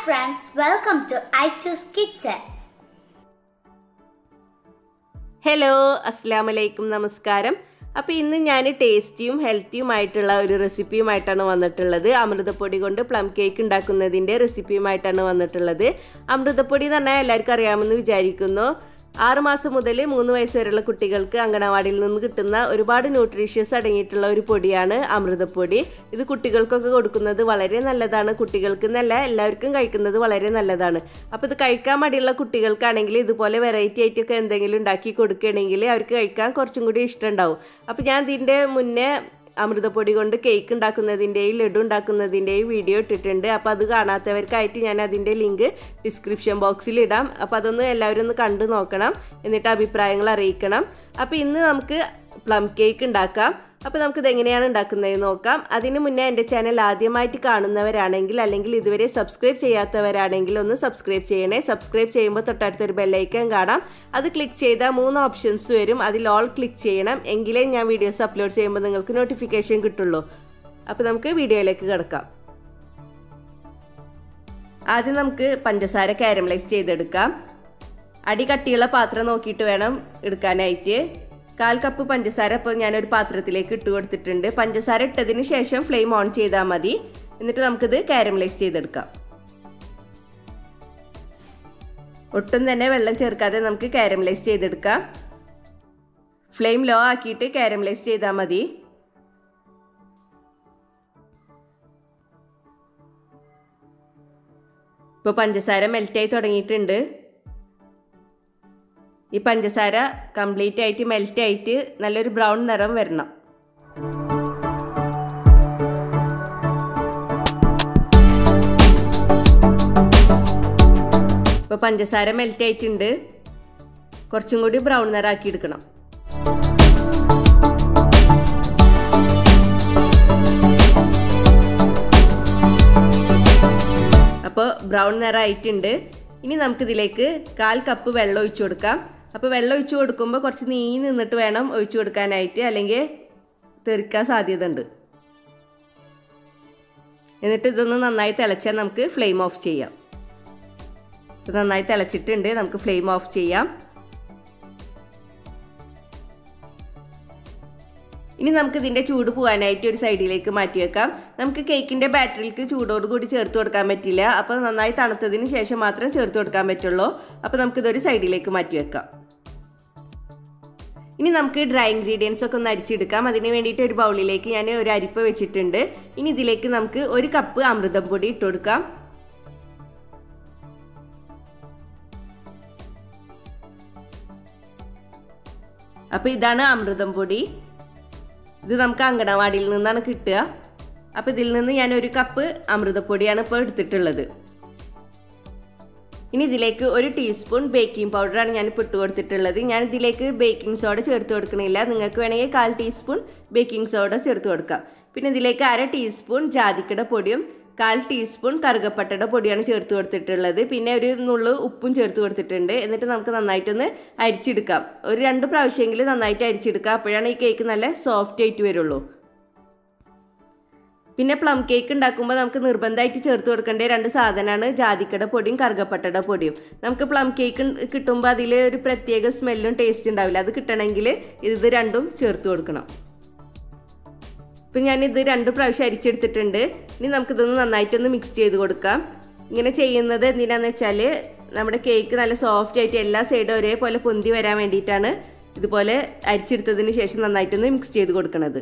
friends, welcome to I Choose Kitchen. Hello അസ്സലാമലൈക്കും നമസ്കാരം. അപ്പോൾ ഇന്ന് ഞാൻ ടേസ്റ്റിയും ഹെൽത്തിയുമായിട്ടുള്ള ഒരു റെസിപ്പിയുമായിട്ടാണ് വന്നിട്ടുള്ളത്. അമൃതപ്പൊടി കൊണ്ട് പ്ലം കേക്ക് ഉണ്ടാക്കുന്നതിൻ്റെ റെസിപ്പിയുമായിട്ടാണ് വന്നിട്ടുള്ളത്. അമൃതപ്പൊടി എന്ന് പറഞ്ഞാൽ എല്ലാവർക്കും അറിയാമെന്ന് വിചാരിക്കുന്നു. 6 മാസം മുതൽ 3 വയസ്സ് വരെയുള്ള കുട്ടികൾക്ക് അങ്കണവാടിയിൽ നിന്ന് കിട്ടുന്ന ഒരുപാട് ന്യൂട്രീഷ്യസ് അടങ്ങിയിട്ടുള്ള ഒരു പൊടിയാണ് അമൃതപ്പൊടി. ഇത് കുട്ടികൾക്കൊക്കെ കൊടുക്കുന്നത് വളരെ നല്ലതാണ്. കുട്ടികൾക്ക് എന്നല്ല എല്ലാവർക്കും കഴിക്കുന്നത് വളരെ നല്ലതാണ്. അപ്പോൾ ഇത് കഴിക്കാൻ മടിയുള്ള കുട്ടികൾക്കാണെങ്കിൽ ഇതുപോലെ വെറൈറ്റി ആയിട്ടൊക്കെ എന്തെങ്കിലും ഉണ്ടാക്കി കൊടുക്കുകയാണെങ്കിൽ അവർക്ക് കഴിക്കാൻ കുറച്ചും കൂടി ഇഷ്ടമുണ്ടാവും. അപ്പോൾ ഞാൻ ഇതിൻ്റെ മുന്നേ അമൃതപ്പൊടി കൊണ്ട് കേക്ക് ഉണ്ടാക്കുന്നതിൻ്റെയും ലഡു ഉണ്ടാക്കുന്നതിൻ്റെയും വീഡിയോ ഇട്ടിട്ടുണ്ട്. അപ്പോൾ അത് കാണാത്തവർക്കായിട്ട് ഞാൻ അതിൻ്റെ ലിങ്ക് ഡിസ്ക്രിപ്ഷൻ ബോക്സിൽ ഇടാം. അപ്പോൾ അതൊന്ന് എല്ലാവരും ഒന്ന് കണ്ടു നോക്കണം, എന്നിട്ട് അഭിപ്രായങ്ങൾ അറിയിക്കണം. അപ്പോൾ ഇന്ന് നമുക്ക് പ്ലം കേക്ക് ഉണ്ടാക്കാം. അപ്പോൾ നമുക്കിത് എങ്ങനെയാണ് ഉണ്ടാക്കുന്നതെന്ന് നോക്കാം. അതിന് മുന്നേ എൻ്റെ ചാനൽ ആദ്യമായിട്ട് കാണുന്നവരാണെങ്കിൽ അല്ലെങ്കിൽ ഇതുവരെ സബ്സ്ക്രൈബ് ചെയ്യാത്തവരാണെങ്കിൽ ഒന്ന് സബ്സ്ക്രൈബ് ചെയ്യണേ. സബ്സ്ക്രൈബ് ചെയ്യുമ്പോൾ തൊട്ടടുത്തൊരു ബെല്ലൈക്കൺ കാണാം. അത് ക്ലിക്ക് ചെയ്താൽ 3 ഓപ്ഷൻസ് വരും. അതിൽ ഓൾ ക്ലിക്ക് ചെയ്യണം, എങ്കിലേ ഞാൻ വീഡിയോസ് അപ്ലോഡ് ചെയ്യുമ്പോൾ നിങ്ങൾക്ക് നോട്ടിഫിക്കേഷൻ കിട്ടുള്ളൂ. അപ്പോൾ നമുക്ക് വീഡിയോയിലേക്ക് കിടക്കാം. ആദ്യം നമുക്ക് പഞ്ചസാര കാരമലൈസ് ചെയ്തെടുക്കാം. അടി കട്ടിയുള്ള പാത്രം നോക്കിയിട്ട് വേണം എടുക്കാനായിട്ട്. 1/4 കപ്പ് പഞ്ചസാര ഇപ്പോൾ ഞാനൊരു പാത്രത്തിലേക്ക് ഇട്ട് കൊടുത്തിട്ടുണ്ട്. പഞ്ചസാര ഇട്ടതിന് ശേഷം ഫ്ലെയിം ഓൺ ചെയ്താൽ മതി. എന്നിട്ട് നമുക്കിത് കാരമലൈസ് ചെയ്തെടുക്കാം. ഒട്ടും തന്നെ വെള്ളം ചേർക്കാതെ നമുക്ക് കാരമലൈസ് ചെയ്തെടുക്കാം. ഫ്ലെയിം ലോ ആക്കിയിട്ട് കാരമലൈസ് ചെയ്താൽ മതി. ഇപ്പോൾ പഞ്ചസാര മെൽറ്റായി തുടങ്ങിയിട്ടുണ്ട്. ഈ പഞ്ചസാര കംപ്ലീറ്റ് ആയിട്ട് മെൽറ്റ് ആയിട്ട് നല്ലൊരു ബ്രൗൺ നിറം വരണം. ഇപ്പോൾ പഞ്ചസാര മെൽറ്റ് ആയിട്ടുണ്ട്. കുറച്ചും കൂടി ബ്രൗൺ നിറമാക്കി എടുക്കണം. അപ്പോൾ ബ്രൗൺ നിറമായിട്ടുണ്ട്. ഇനി നമുക്കിതിലേക്ക് 1/4 കപ്പ് വെള്ളം ഒഴിച്ചു കൊടുക്കാം. അപ്പോൾ വെള്ളം ഒഴിച്ചു കൊടുക്കുമ്പോൾ കുറച്ച് നീങ്ങി നിന്നിട്ട് വേണം ഒഴിച്ചു കൊടുക്കാനായിട്ട്, അല്ലെങ്കിൽ തെറിക്കാൻ സാധ്യത ഉണ്ട്. എന്നിട്ട് ഇതൊന്ന് നന്നായി തിളച്ചാൽ നമുക്ക് ഫ്ലെയിം ഓഫ് ചെയ്യാം. ഇത് നന്നായി തിളച്ചിട്ടുണ്ട്, നമുക്ക് ഫ്ലെയിം ഓഫ് ചെയ്യാം. ഇനി നമുക്ക് ഇതിൻ്റെ ചൂട് പോകാനായിട്ട് ഒരു സൈഡിലേക്ക് മാറ്റി വെക്കാം. നമുക്ക് കേക്കിൻ്റെ ബാറ്ററിലേക്ക് ചൂടോട് കൂടി ചേർത്ത് കൊടുക്കാൻ പറ്റില്ല. അപ്പോൾ നന്നായി തണുത്തതിന് ശേഷം മാത്രം ചേർത്ത് കൊടുക്കാൻ പറ്റുള്ളൂ. അപ്പോൾ നമുക്കിതൊരു സൈഡിലേക്ക് മാറ്റി വെക്കാം. ഇനി നമുക്ക് ഡ്രൈ ഇൻഗ്രീഡിയൻസ് ഒക്കെ ഒന്ന് അരിച്ചെടുക്കാം. അതിന് വേണ്ടിയിട്ട് ഒരു ബൗളിലേക്ക് ഞാൻ ഒരു അരിപ്പ വെച്ചിട്ടുണ്ട്. ഇനി ഇതിലേക്ക് നമുക്ക് 1 കപ്പ് അമൃതം പൊടി ഇട്ട് കൊടുക്കാം. അപ്പോൾ ഇതാണ് അമൃതം പൊടി. ഇത് നമുക്ക് അങ്കണവാടിയിൽ നിന്നാണ് കിട്ടുക. അപ്പോൾ ഇതിൽ നിന്ന് ഞാൻ 1 കപ്പ് അമൃതപ്പൊടിയാണ് ഇപ്പോൾ എടുത്തിട്ടുള്ളത്. ഇനി ഇതിലേക്ക് 1 ടീസ്പൂൺ ബേക്കിംഗ് പൗഡറാണ് ഞാൻ ഇപ്പോൾ ഇട്ട് കൊടുത്തിട്ടുള്ളത്. ഞാൻ ഇതിലേക്ക് ബേക്കിംഗ് സോഡ ചേർത്ത് കൊടുക്കണില്ല. നിങ്ങൾക്ക് വേണമെങ്കിൽ 1/4 ടീസ്പൂൺ ബേക്കിംഗ് സോഡ ചേർത്ത് കൊടുക്കാം. പിന്നെ ഇതിലേക്ക് 1/2 ടീസ്പൂൺ ജാതിക്കയുടെ പൊടിയും 1/4 ടീസ്പൂൺ കറുകപ്പട്ടയുടെ പൊടിയാണ് ചേർത്ത് കൊടുത്തിട്ടുള്ളത്. പിന്നെ ഒരു നുള്ളു ഉപ്പും ചേർത്ത് കൊടുത്തിട്ടുണ്ട്. എന്നിട്ട് നമുക്ക് നന്നായിട്ടൊന്ന് അരിച്ചെടുക്കാം. ഒരു 2 പ്രാവശ്യമെങ്കിലും നന്നായിട്ട് അരിച്ചെടുക്കാം. അപ്പോഴാണ് ഈ കേക്ക് നല്ല സോഫ്റ്റ് ആയിട്ട് വരുള്ളൂ. പിന്നെ പ്ലം കേക്ക് ഉണ്ടാക്കുമ്പോൾ നമുക്ക് നിർബന്ധമായിട്ട് ചേർത്ത് കൊടുക്കേണ്ട 2 സാധനമാണ് ജാതിക്കയുടെ പൊടിയും കറുകപ്പട്ടയുടെ പൊടിയും. നമുക്ക് പ്ലം കേക്ക് കിട്ടുമ്പോൾ അതിൽ ഒരു പ്രത്യേക സ്മെല്ലും ടേസ്റ്റ് ഉണ്ടാവില്ല. അത് കിട്ടണമെങ്കിൽ ഇത് 2ഉം ചേർത്ത് കൊടുക്കണം. ഇപ്പം ഞാനിത് 2 പ്രാവശ്യം അരിച്ചെടുത്തിട്ടുണ്ട്. ഇനി നമുക്കിതൊന്ന് നന്നായിട്ടൊന്ന് മിക്സ് ചെയ്ത് കൊടുക്കാം. ഇങ്ങനെ ചെയ്യുന്നത് എന്തിനാണെന്ന് വെച്ചാൽ നമ്മുടെ കേക്ക് നല്ല സോഫ്റ്റ് ആയിട്ട് എല്ലാ സൈഡും ഒരേപോലെ പൊന്തി വരാൻ വേണ്ടിയിട്ടാണ് ഇതുപോലെ അരിച്ചെടുത്തതിന് ശേഷം നന്നായിട്ടൊന്ന് മിക്സ് ചെയ്ത് കൊടുക്കുന്നത്.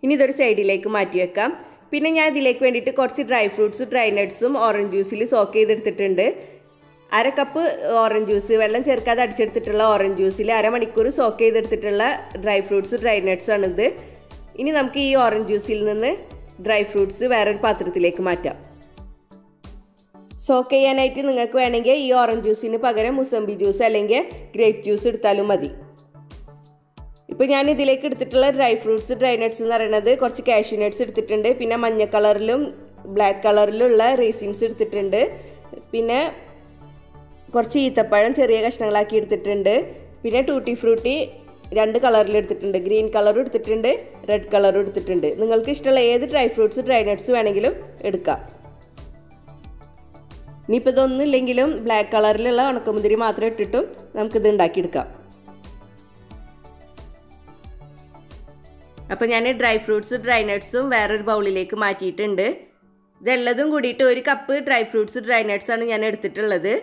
ഇനി ഇതൊരു സൈഡിലേക്ക് മാറ്റി വെക്കാം. പിന്നെ ഞാൻ ഇതിലേക്ക് വേണ്ടിയിട്ട് കുറച്ച് ഡ്രൈ ഫ്രൂട്ട്സ്, ഡ്രൈ നട്ട്സും ഓറഞ്ച് ജ്യൂസിൽ സോക്ക് ചെയ്തെടുത്തിട്ടുണ്ട്. 1/2 കപ്പ് ഓറഞ്ച് ജ്യൂസ്, വെള്ളം ചേർക്കാതെ അടിച്ചെടുത്തിട്ടുള്ള ഓറഞ്ച് ജ്യൂസിൽ 1/2 മണിക്കൂർ സോക്ക് ചെയ്തെടുത്തിട്ടുള്ള ഡ്രൈ ഫ്രൂട്ട്സ്, ഡ്രൈ നട്ട്സാണിത്. ഇനി നമുക്ക് ഈ ഓറഞ്ച് ജ്യൂസിൽ നിന്ന് ഡ്രൈ ഫ്രൂട്ട്സ് വേറൊരു പാത്രത്തിലേക്ക് മാറ്റാം. സോക്ക് ചെയ്യാനായിട്ട് നിങ്ങൾക്ക് വേണമെങ്കിൽ ഈ ഓറഞ്ച് ജ്യൂസിന് പകരം മുസംബി ജ്യൂസ് അല്ലെങ്കിൽ ഗ്രേപ്പ് ജ്യൂസ് എടുത്താലും മതി. ഇപ്പോൾ ഞാൻ ഇതിലേക്ക് എടുത്തിട്ടുള്ള ഡ്രൈ ഫ്രൂട്ട്സ്, ഡ്രൈ നട്ട്സ് എന്ന് പറയുന്നത് കുറച്ച് കാഷ്യൂ നട്ട്സ് എടുത്തിട്ടുണ്ട്. പിന്നെ മഞ്ഞ കളറിലും ബ്ലാക്ക് കളറിലുള്ള റേസിൻസ് എടുത്തിട്ടുണ്ട്. പിന്നെ കുറച്ച് ഈത്തപ്പഴം ചെറിയ കഷ്ണങ്ങളാക്കി എടുത്തിട്ടുണ്ട്. പിന്നെ ടൂട്ടി ഫ്രൂട്ടി 2 കളറിൽ എടുത്തിട്ടുണ്ട്. ഗ്രീൻ കളറും എടുത്തിട്ടുണ്ട്, റെഡ് കളറും എടുത്തിട്ടുണ്ട്. നിങ്ങൾക്ക് ഇഷ്ടമുള്ള ഏത് ഡ്രൈ ഫ്രൂട്ട്സ്, ഡ്രൈ നട്ട്സ് വേണമെങ്കിലും എടുക്കാം. ഇനിയിപ്പോൾ ഇതൊന്നും ഇല്ലെങ്കിലും ബ്ലാക്ക് കളറിലുള്ള ഉണക്കമുന്തിരി മാത്രം ഇട്ടിട്ടും നമുക്കിത് ഉണ്ടാക്കിയെടുക്കാം. അപ്പോൾ ഞാൻ ഡ്രൈ ഫ്രൂട്ട്സും ഡ്രൈ നട്ട്സും വേറൊരു ബൗളിലേക്ക് മാറ്റിയിട്ടുണ്ട്. ഇതെല്ലതും കൂടിയിട്ട് 1 കപ്പ് ഡ്രൈ ഫ്രൂട്ട്സ് ഡ്രൈ നട്ട്സാണ് ഞാൻ എടുത്തിട്ടുള്ളത്.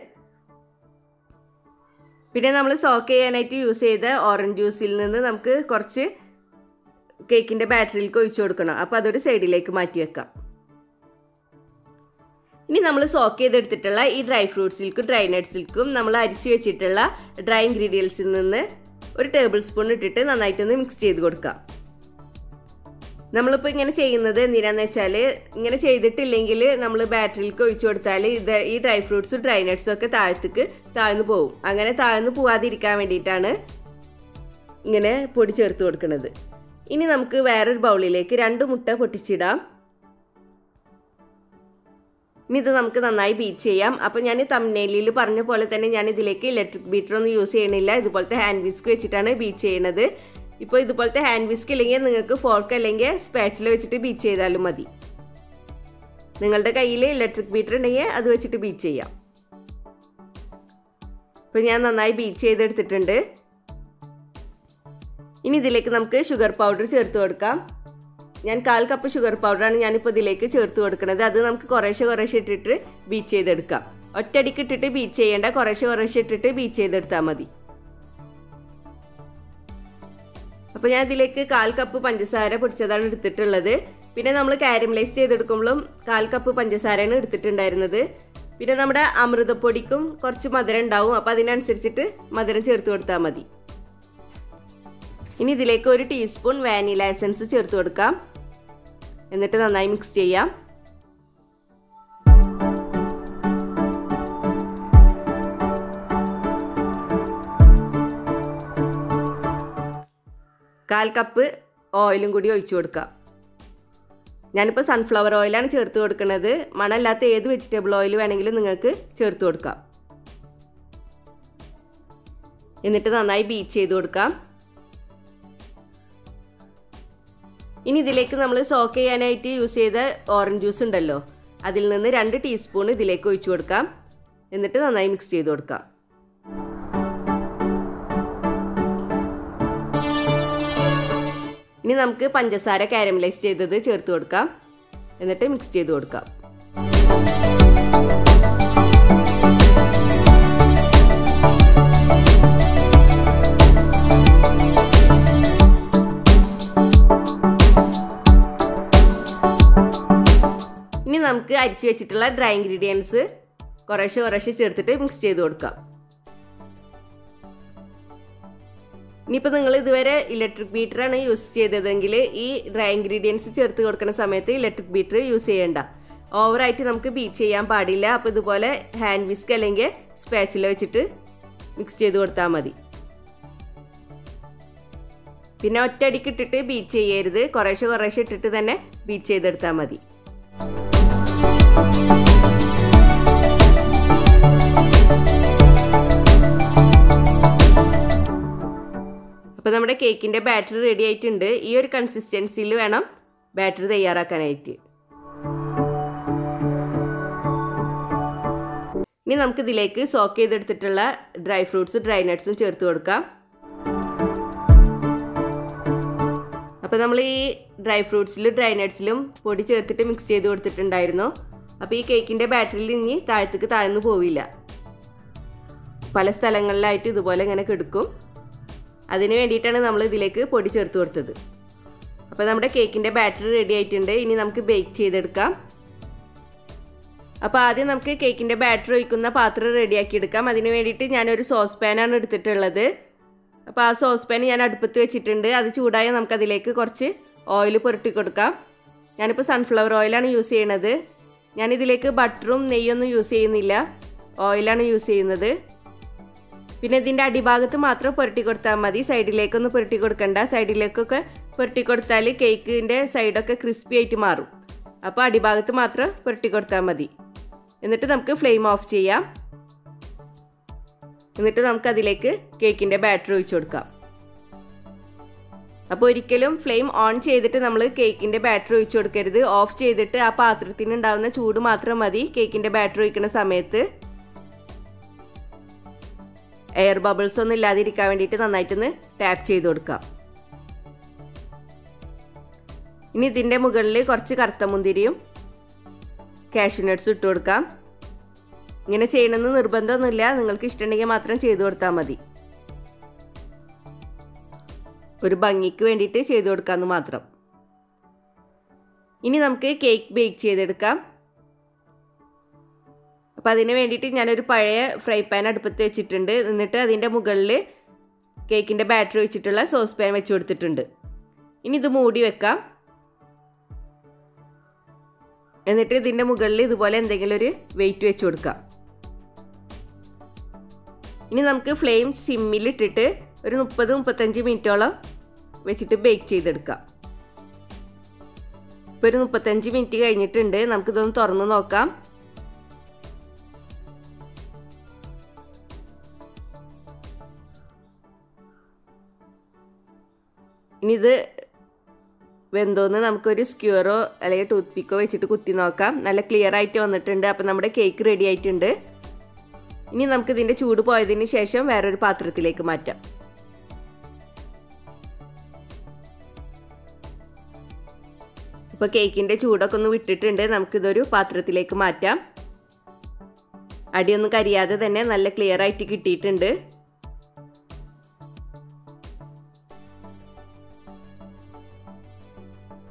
പിന്നെ നമ്മൾ സോക്ക് ചെയ്യാനായിട്ട് യൂസ് ചെയ്ത ഓറഞ്ച് ജ്യൂസിൽ നിന്ന് നമുക്ക് കുറച്ച് കേക്കിൻ്റെ ബാറ്ററിയിലേക്ക് ഒഴിച്ചു കൊടുക്കണം. അപ്പോൾ അതൊരു സൈഡിലേക്ക് മാറ്റി വെക്കാം. ഇനി നമ്മൾ സോക്ക് ചെയ്തെടുത്തിട്ടുള്ള ഈ ഡ്രൈ ഫ്രൂട്ട്സിൽക്കും ഡ്രൈ നട്ട്സിൽക്കും നമ്മൾ അരിച്ച് വെച്ചിട്ടുള്ള ഡ്രൈ ഇൻഗ്രീഡിയൻസിൽ നിന്ന് 1 ടേബിൾ സ്പൂൺ ഇട്ടിട്ട് നന്നായിട്ടൊന്ന് മിക്സ് ചെയ്ത് കൊടുക്കാം. നമ്മളിപ്പോൾ ഇങ്ങനെ ചെയ്യുന്നത് എന്തിനാന്ന് വെച്ചാൽ ഇങ്ങനെ ചെയ്തിട്ടില്ലെങ്കിൽ നമ്മൾ ബാറ്ററിയിലേക്ക് ഒഴിച്ചു കൊടുത്താൽ ഈ ഡ്രൈ ഫ്രൂട്ട്സും ഡ്രൈ നട്ട്സും ഒക്കെ താഴ്ന്നു പോകും. അങ്ങനെ താഴ്ന്നു പോവാതിരിക്കാൻ വേണ്ടിയിട്ടാണ് ഇങ്ങനെ പൊടി ചേർത്ത് കൊടുക്കുന്നത്. ഇനി നമുക്ക് വേറൊരു ബൗളിലേക്ക് 2 മുട്ട പൊട്ടിച്ചിടാം. ഇനി ഇത് നമുക്ക് നന്നായി ബീറ്റ് ചെയ്യാം. അപ്പോൾ ഞാൻ തംബ്നെയിലിൽ പറഞ്ഞ പോലെ തന്നെ ഞാൻ ഇതിലേക്ക് ഇലക്ട്രിക് ബീറ്റർ ഒന്നും യൂസ് ചെയ്യണില്ല. ഇതുപോലത്തെ ഹാൻഡ് വിസ്ക് വെച്ചിട്ടാണ് ബീറ്റ് ചെയ്യുന്നത്. ഇപ്പോൾ ഇതുപോലത്തെ ഹാൻഡ് വിസ്ക് ഇല്ലെങ്കിൽ നിങ്ങൾക്ക് ഫോർക്ക് അല്ലെങ്കിൽ സ്പാച്ചിൽ വെച്ചിട്ട് ബീറ്റ് ചെയ്താലും മതി. നിങ്ങളുടെ കയ്യിൽ ഇലക്ട്രിക് ബീറ്റർ ഉണ്ടെങ്കിൽ അത് വെച്ചിട്ട് ബീറ്റ് ചെയ്യാം. ഇപ്പോൾ ഞാൻ നന്നായി ബീറ്റ് ചെയ്തെടുത്തിട്ടുണ്ട്. ഇനി ഇതിലേക്ക് നമുക്ക് ഷുഗർ പൗഡർ ചേർത്ത് കൊടുക്കാം. ഞാൻ 1/4 കപ്പ് ഷുഗർ പൗഡറാണ് ഞാനിപ്പോൾ ഇതിലേക്ക് ചേർത്ത് കൊടുക്കുന്നത്. അത് നമുക്ക് കുറേശ്ശെ ഇട്ടിട്ട് ബീറ്റ് ചെയ്തെടുക്കാം. ഒറ്റയടിക്ക് ഇട്ടിട്ട് ബീറ്റ് ചെയ്യേണ്ട, കുറേശ്ശെ ഇട്ടിട്ട് ബീറ്റ് ചെയ്തെടുത്താൽ മതി. അപ്പോൾ ഞാൻ ഇതിലേക്ക് 1/4 കപ്പ് പഞ്ചസാര പൊടിച്ചതാണ് എടുത്തിട്ടുള്ളത്. പിന്നെ നമ്മൾ കാരമലൈസ് ചെയ്തെടുക്കുമ്പോഴും 1/4 കപ്പ് പഞ്ചസാരയാണ് എടുത്തിട്ടുണ്ടായിരുന്നത്. പിന്നെ നമ്മുടെ അമൃതപ്പൊടിക്കും കുറച്ച് മധുരം ഉണ്ടാവും. അപ്പോൾ അതിനനുസരിച്ചിട്ട് മധുരം ചേർത്ത് കൊടുത്താൽ മതി. ഇനി ഇതിലേക്ക് 1 ടീസ്പൂൺ വാനില എസൻസ് ചേർത്ത് കൊടുക്കാം. എന്നിട്ട് നന്നായി മിക്സ് ചെയ്യാം. കാൽ കപ്പ് ഓയിലും കൂടി ഒഴിച്ചു കൊടുക്കാം. ഞാനിപ്പോൾ സൺഫ്ലവർ ഓയിലാണ് ചേർത്ത് കൊടുക്കുന്നത്. മണമില്ലാത്ത ഏത് വെജിറ്റബിൾ ഓയിൽ വേണമെങ്കിലും നിങ്ങൾക്ക് ചേർത്ത് കൊടുക്കാം. എന്നിട്ട് നന്നായി ബീറ്റ് ചെയ്ത് കൊടുക്കാം. ഇനി ഇതിലേക്ക് നമ്മൾ സോക്ക് ചെയ്യാനായിട്ട് യൂസ് ചെയ്ത ഓറഞ്ച് ജ്യൂസ് ഉണ്ടല്ലോ, അതിൽ നിന്ന് 2 ടീസ്പൂൺ ഇതിലേക്ക് ഒഴിച്ചു കൊടുക്കാം. എന്നിട്ട് നന്നായി മിക്സ് ചെയ്ത് കൊടുക്കാം. ഇനി നമുക്ക് പഞ്ചസാര കാരമലൈസ് ചെയ്തത് ചേർത്ത് കൊടുക്കാം. എന്നിട്ട് മിക്സ് ചെയ്ത് കൊടുക്കാം. ഇനി നമുക്ക് അരിച്ചു വെച്ചിട്ടുള്ള ഡ്രൈ ഇൻഗ്രീഡിയൻസ് കുറേശ്ശെ ചേർത്തിട്ട് മിക്സ് ചെയ്ത് കൊടുക്കാം. ഇനിയിപ്പോൾ നിങ്ങൾ ഇതുവരെ ഇലക്ട്രിക് ബീറ്ററാണ് യൂസ് ചെയ്തതെങ്കിൽ ഈ ഡ്രൈ ഇൻഗ്രീഡിയൻസ് ചേർത്ത് കൊടുക്കുന്ന സമയത്ത് ഇലക്ട്രിക് ബീറ്റർ യൂസ് ചെയ്യേണ്ട. ഓവറായിട്ട് നമുക്ക് ബീറ്റ് ചെയ്യാൻ പാടില്ല. അപ്പോൾ ഇതുപോലെ ഹാൻഡ് വിസ്ക് അല്ലെങ്കിൽ സ്പാച്ചില വെച്ചിട്ട് മിക്സ് ചെയ്ത് കൊടുത്താൽ മതി. പിന്നെ ഒറ്റയടിക്ക് ഇട്ടിട്ട് ബീറ്റ് ചെയ്യരുത്, കുറേശ്ശെ ഇട്ടിട്ട് തന്നെ ബീറ്റ് ചെയ്തെടുത്താൽ മതി. അപ്പോൾ നമ്മുടെ കേക്കിൻ്റെ ബാറ്റർ റെഡി ആയിട്ടുണ്ട്. ഈ ഒരു കൺസിസ്റ്റൻസിയിൽ വേണം ബാറ്റർ തയ്യാറാക്കാനായിട്ട്. ഇനി നമുക്കിതിലേക്ക് സോക്ക് ചെയ്തെടുത്തിട്ടുള്ള ഡ്രൈ ഫ്രൂട്ട്സും ഡ്രൈ നട്ട്സും ചേർത്ത് കൊടുക്കാം. അപ്പോൾ നമ്മൾ ഈ ഡ്രൈ ഫ്രൂട്ട്സിലും ഡ്രൈ നട്ട്സിലും പൊടി ചേർത്തിട്ട് മിക്സ് ചെയ്ത് കൊടുത്തിട്ടുണ്ടായിരുന്നു. അപ്പോൾ ഈ കേക്കിൻ്റെ ബാറ്ററിൽ ഇനി താഴ്ന്നു പോവില്ല. പല സ്ഥലങ്ങളിലായിട്ട് ഇതുപോലെ ഇങ്ങനെ കിടക്കും. അതിന് വേണ്ടിയിട്ടാണ് നമ്മൾ ഇതിലേക്ക് പൊടി ചേർത്ത് കൊടുത്തത്. അപ്പോൾ നമ്മുടെ കേക്കിൻ്റെ ബാറ്ററി റെഡി ആയിട്ടുണ്ട്. ഇനി നമുക്ക് ബേക്ക് ചെയ്തെടുക്കാം. അപ്പോൾ ആദ്യം നമുക്ക് കേക്കിൻ്റെ ബാറ്ററി ഒഴിക്കുന്ന പാത്രം റെഡിയാക്കി എടുക്കാം. അതിന് വേണ്ടിയിട്ട് ഞാനൊരു സോസ് പാനാണ് എടുത്തിട്ടുള്ളത്. അപ്പോൾ ആ സോസ് പാൻ ഞാൻ അടുപ്പത്ത് വെച്ചിട്ടുണ്ട്. അത് ചൂടായി നമുക്കതിലേക്ക് കുറച്ച് ഓയിൽ പുരട്ടി കൊടുക്കാം. ഞാനിപ്പോൾ സൺഫ്ലവർ ഓയിലാണ് യൂസ് ചെയ്യണത്. ഞാനിതിലേക്ക് ബട്ടറും നെയ്യൊന്നും യൂസ് ചെയ്യുന്നില്ല, ഓയിലാണ് യൂസ് ചെയ്യുന്നത്. പിന്നെ ഇതിൻ്റെ അടിഭാഗത്ത് മാത്രം പുരട്ടി കൊടുത്താൽ മതി, സൈഡിലേക്കൊന്നും പുരട്ടി കൊടുക്കണ്ട. സൈഡിലേക്കൊക്കെ പുരട്ടി കൊടുത്താൽ കേക്കിൻ്റെ സൈഡൊക്കെ ക്രിസ്പി ആയിട്ട് മാറും. അപ്പോൾ അടിഭാഗത്ത് മാത്രം പുരട്ടി കൊടുത്താൽ മതി. എന്നിട്ട് നമുക്ക് ഫ്ലെയിം ഓഫ് ചെയ്യാം. എന്നിട്ട് നമുക്കതിലേക്ക് കേക്കിൻ്റെ ബാറ്റർ ഒഴിച്ചു കൊടുക്കാം. അപ്പോൾ ഒരിക്കലും ഫ്ലെയിം ഓൺ ചെയ്തിട്ട് നമ്മൾ കേക്കിൻ്റെ ബാറ്റർ ഒഴിച്ചു കൊടുക്കരുത്. ഓഫ് ചെയ്തിട്ട് ആ പാത്രത്തിന് ഉണ്ടാകുന്ന ചൂട് മാത്രം മതി കേക്കിൻ്റെ ബാറ്റർ ഒഴിക്കുന്ന സമയത്ത്. എയർ ബബിൾസ് ഒന്നും ഇല്ലാതിരിക്കാൻ വേണ്ടിയിട്ട് നന്നായിട്ടൊന്ന് ടാപ്പ് ചെയ്ത് കൊടുക്കാം. ഇനി ഇതിൻ്റെ മുകളിൽ കുറച്ച് കറുത്ത മുന്തിരിയും കാഷ്യൂ നട്ട്സും ഇട്ട് കൊടുക്കാം. ഇങ്ങനെ ചെയ്യണമെന്ന് നിർബന്ധമൊന്നുമില്ല, നിങ്ങൾക്ക് ഇഷ്ടമുണ്ടെങ്കിൽ മാത്രം ചെയ്തു കൊടുത്താൽ മതി. ഒരു ഭംഗിക്ക് വേണ്ടിയിട്ട് ചെയ്തു കൊടുക്കാമെന്ന് മാത്രം. ഇനി നമുക്ക് കേക്ക് ബേക്ക് ചെയ്തെടുക്കാം. അപ്പോൾ അതിന് വേണ്ടിയിട്ട് ഞാനൊരു പഴയ ഫ്രൈ പാൻ അടുപ്പത്ത് വെച്ചിട്ടുണ്ട്. എന്നിട്ട് അതിൻ്റെ മുകളിൽ കേക്കിൻ്റെ ബാറ്റർ ഒഴിച്ചിട്ടുള്ള സോസ് പാൻ വെച്ച് കൊടുത്തിട്ടുണ്ട്. ഇനി ഇത് മൂടി വെക്കാം. എന്നിട്ട് ഇതിൻ്റെ മുകളിൽ ഇതുപോലെ എന്തെങ്കിലും ഒരു വെയിറ്റ് വെച്ച് കൊടുക്കാം. ഇനി നമുക്ക് ഫ്ലെയിം സിമ്മിലിട്ടിട്ട് ഒരു 30-35 മിനിറ്റോളം വെച്ചിട്ട് ബേക്ക് ചെയ്തെടുക്കാം. ഇപ്പോൾ ഒരു 35 മിനിറ്റ് കഴിഞ്ഞിട്ടുണ്ട്. നമുക്കിതൊന്ന് തുറന്ന് നോക്കാം. ഇനി ഇത് വെന്തോന്ന് നമുക്കൊരു സ്ക്യൂറോ അല്ലെങ്കിൽ ടൂത്ത് പിക്കോ വെച്ചിട്ട് കുത്തി നോക്കാം. നല്ല ക്ലിയർ ആയിട്ട് വന്നിട്ടുണ്ട്. അപ്പോൾ നമ്മുടെ കേക്ക് റെഡി ആയിട്ടുണ്ട്. ഇനി നമുക്കിതിൻ്റെ ചൂട് പോയതിന് ശേഷം വേറൊരു പാത്രത്തിലേക്ക് മാറ്റാം. ഇപ്പോൾ കേക്കിൻ്റെ ചൂടൊക്കെ ഒന്ന് വിട്ടിട്ടുണ്ട്. നമുക്കിതൊരു പാത്രത്തിലേക്ക് മാറ്റാം. അടിയൊന്നും കരിയാതെ തന്നെ നല്ല ക്ലിയർ ആയിട്ട് കിട്ടിയിട്ടുണ്ട്.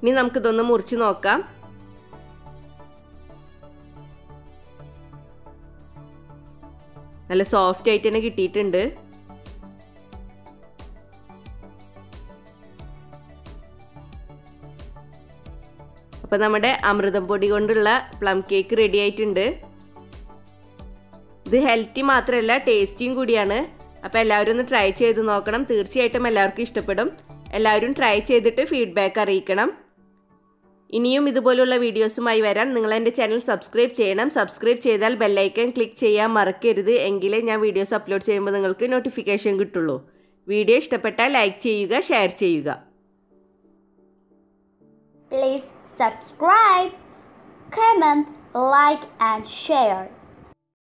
ഇനി നമുക്കിതൊന്ന് മുറിച്ച് നോക്കാം. നല്ല സോഫ്റ്റ് ആയിട്ട് തന്നെ കിട്ടിയിട്ടുണ്ട്. അപ്പോൾ നമ്മുടെ അമൃതം പൊടി കൊണ്ടുള്ള പ്ലം കേക്ക് റെഡി ആയിട്ടുണ്ട്. ഇത് ഹെൽത്തി മാത്രമല്ല ടേസ്റ്റിയും കൂടിയാണ്. അപ്പോൾ എല്ലാവരും ഒന്ന് ട്രൈ ചെയ്ത് നോക്കണം. തീർച്ചയായിട്ടും എല്ലാവർക്കും ഇഷ്ടപ്പെടും. എല്ലാവരും ട്രൈ ചെയ്തിട്ട് ഫീഡ്ബാക്ക് അറിയിക്കണം. ഇനിയും ഇതുപോലുള്ള വീഡിയോസുമായി വരാൻ നിങ്ങൾ എൻ്റെ ചാനൽ സബ്സ്ക്രൈബ് ചെയ്യണം. സബ്സ്ക്രൈബ് ചെയ്താൽ ബെല്ലൈക്കൺ ക്ലിക്ക് ചെയ്യാൻ മറക്കരുത്. എങ്കിലേ ഞാൻ വീഡിയോസ് അപ്ലോഡ് ചെയ്യുമ്പോൾ നിങ്ങൾക്ക് നോട്ടിഫിക്കേഷൻ കിട്ടുള്ളൂ. വീഡിയോ ഇഷ്ടപ്പെട്ടാൽ ലൈക്ക് ചെയ്യുക, ഷെയർ ചെയ്യുക. Please subscribe, comment, like and share.